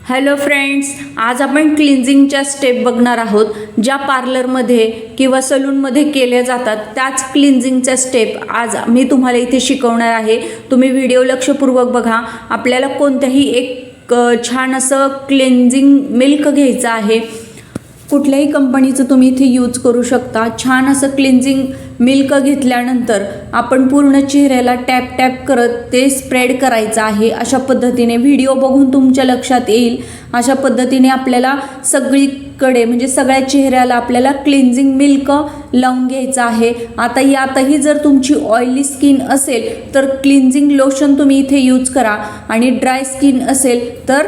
Hello friends, आज आपण क्लिन्झिंगच्या step बघणार आहोत ज्या पार्लरमध्ये किंवा सलूनमध्ये केल्या जातात त्याच क्लिन्झिंगच्या स्टेप आज मी तुम्हाला इथे शिकवणार आहे। तुम्ही व्हिडिओ लक्षपूर्वक बघा। आपल्याला कोणत्याही एक छान असं क्लिन्झिंग मिल्क घ्यायचं आहे। कुठल्याही कंपनीचं तुम्ही इथे यूज करू शकता। छान असं क्लिन्झिंग मिल्क घेतल्यानंतर आपण पूर्ण चेहऱ्याला टॅप टॅप करत ते स्प्रेड करायचं आहे। अशा पद्धतीने व्हिडिओ बघून तुमच्या लक्षात येईल अशा पद्धतीने आपल्याला सगळीकडे म्हणजे सगळ्या चेहऱ्याला आपल्याला क्लिन्झिंग मिल्क लावून घ्यायचं आहे। आता यातही जर तुमची ऑइली स्किन असेल तर क्लिन्झिंग लोशन तुम्ही इथे यूज करा आणि ड्राय स्किन असेल तर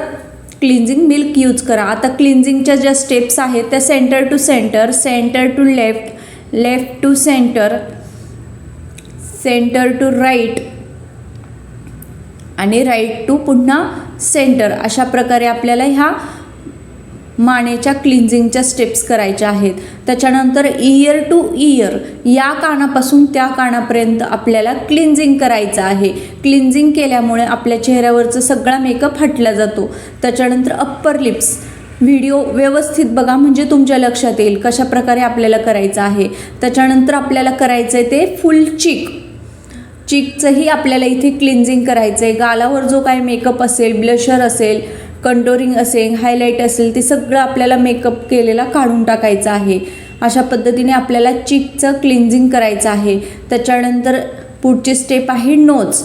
क्लिन्झिंग मिल्क यूज करा। आता क्लिन्झिंगच्या ज्या स्टेप्स आहेत त्या centre to centre, centre to left, left to centre, centre to right आणि राईट टू पुन्हा सेंटर अशा प्रकारे आपल्याला ह्या मानेच्या क्लिन्झिंगच्या स्टेप्स करायच्या आहेत। त्याच्यानंतर इयर टू इयर या कानापासून त्या कानापर्यंत आपल्याला क्लिन्झिंग करायचं आहे। क्लिन्झिंग केल्यामुळे आपल्या चेहऱ्यावरचा सगळा मेकअप हटला जातो। त्याच्यानंतर अप्पर लिप्स व्हिडिओ व्यवस्थित बघा म्हणजे तुमच्या लक्षात येईल कशा प्रकारे आपल्याला करायचं आहे। त्याच्यानंतर आपल्याला करायचं आहे ते फुल चीकचंही आपल्याला इथे क्लिन्झिंग करायचं आहे। गालावर जो काय मेकअप असेल, ब्लशर असेल, कंटोरिंग असेल, हायलाईट असेल ते सगळं आपल्याला मेकअप केलेला काढून टाकायचं आहे। अशा पद्धतीने आपल्याला चीकचं क्लिन्झिंग करायचं आहे। त्याच्यानंतर पुढची स्टेप आहे नोज।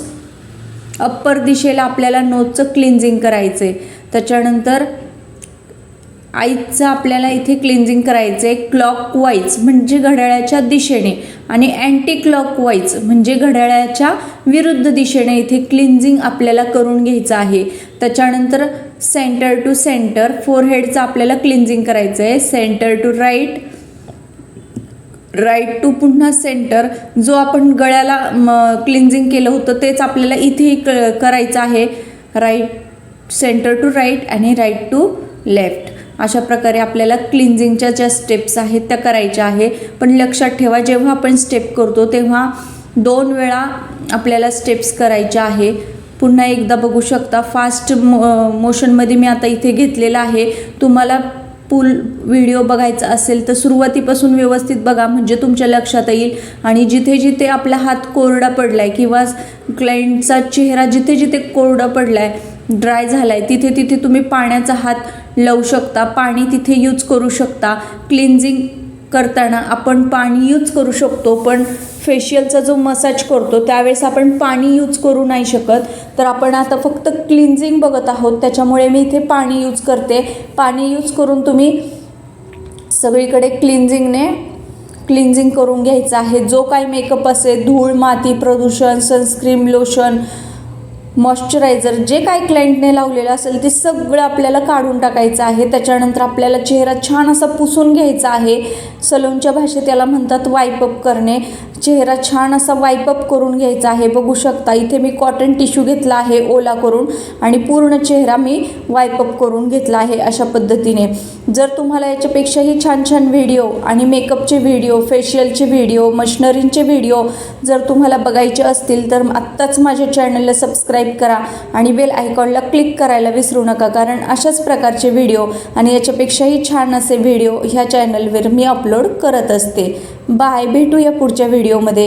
अप्पर दिशेला आपल्याला नोजचं क्लिन्झिंग करायचं आहे। त्याच्यानंतर आईचं आपल्याला इथे क्लिन्झिंग करायचं आहे क्लॉकवाईज म्हणजे घड्याळाच्या दिशेने आणि अँटी क्लॉकवाईज म्हणजे घड्याळाच्या विरुद्ध दिशेने इथे क्लिन्झिंग आपल्याला करून घ्यायचं आहे। त्याच्यानंतर सेंटर टू सेंटर फोरहेडचं आपल्याला क्लिन्झिंग करायचं आहे। Centre to right, right to पुन्हा सेंटर, जो आपण गळ्याला क्लिन्झिंग केलं होतं तेच आपल्याला इथेही करायचं आहे। राईट, सेंटर टू राईट आणि राईट टू लेफ्ट अशा प्रकारे आपल्याला क्लिन्झिंगच्या ज्या स्टेप्स आहेत त्या करायच्या आहे। पण लक्षात ठेवा जेव्हा आपण स्टेप करतो तेव्हा 2 वेळा आपल्याला स्टेप्स करायच्या आहे। पुन्हा एकदा बघू शकता फास्ट मोशनमध्ये मी आता इथे घेतलेला आहे। तुम्हाला फुल व्हिडिओ बघायचा असेल तर सुरुवातीपासून व्यवस्थित बघा म्हणजे तुमच्या लक्षात येईल। आणि जिथे जिथे आपला हात कोरडा पडला आहे किंवा क्लायंटचा चेहरा जिथे जिथे कोरडा पडला आहे, ड्राय झाला आहे, तिथे तिथे तुम्ही पाण्याचा हात लावू शकता, पाणी तिथे यूज करू शकता। क्लिन्झिंग करताना आपण पाणी यूज करू शकतो पण फेशियलचा जो मसाज करतो त्यावेळेस आपण पाणी यूज करू नाही शकत। तर आपण आता फक्त क्लिन्झिंग बघत आहोत त्याच्यामुळे मी इथे पाणी यूज करते। पाणी यूज करून तुम्ही सगळीकडे क्लिन्झिंग करून घ्यायचं आहे। जो काही मेकअप असेल, धूळ, माती, प्रदूषण, सनस्क्रीन, लोशन, मॉइश्चरायझर जे काही क्लायंटने लावलेलं असेल ते सगळं आपल्याला काढून टाकायचं आहे। त्याच्यानंतर आपल्याला चेहरा छान असा पुसून घ्यायचा आहे। सलूनच्या भाषेत याला म्हणतात वाईपअप करणे। चेहरा छान असा वाईपअप करून घ्यायचा आहे। बघू शकता इथे मी कॉटन टिश्यू घेतला आहे ओला करून आणि पूर्ण चेहरा मी वाईपअप करून घेतला आहे अशा पद्धतीने। जर तुम्हाला याच्यापेक्षाही छान छान व्हिडिओ आणि मेकअपचे व्हिडिओ, फेशियलचे व्हिडिओ, मशिनरींचे व्हिडिओ जर तुम्हाला बघायचे असतील तर आत्ताच माझ्या चॅनलला सबस्क्राईब करा आणि बेल आयकॉनला क्लिक करायला विसरू नका, कारण अशाच प्रकारचे व्हिडिओ आणि याच्यापेक्षाही छान असे व्हिडिओ ह्या चॅनलवर मी अपलोड करत असते। बाय, भेटूया पुढच्या व्हिडिओमध्ये।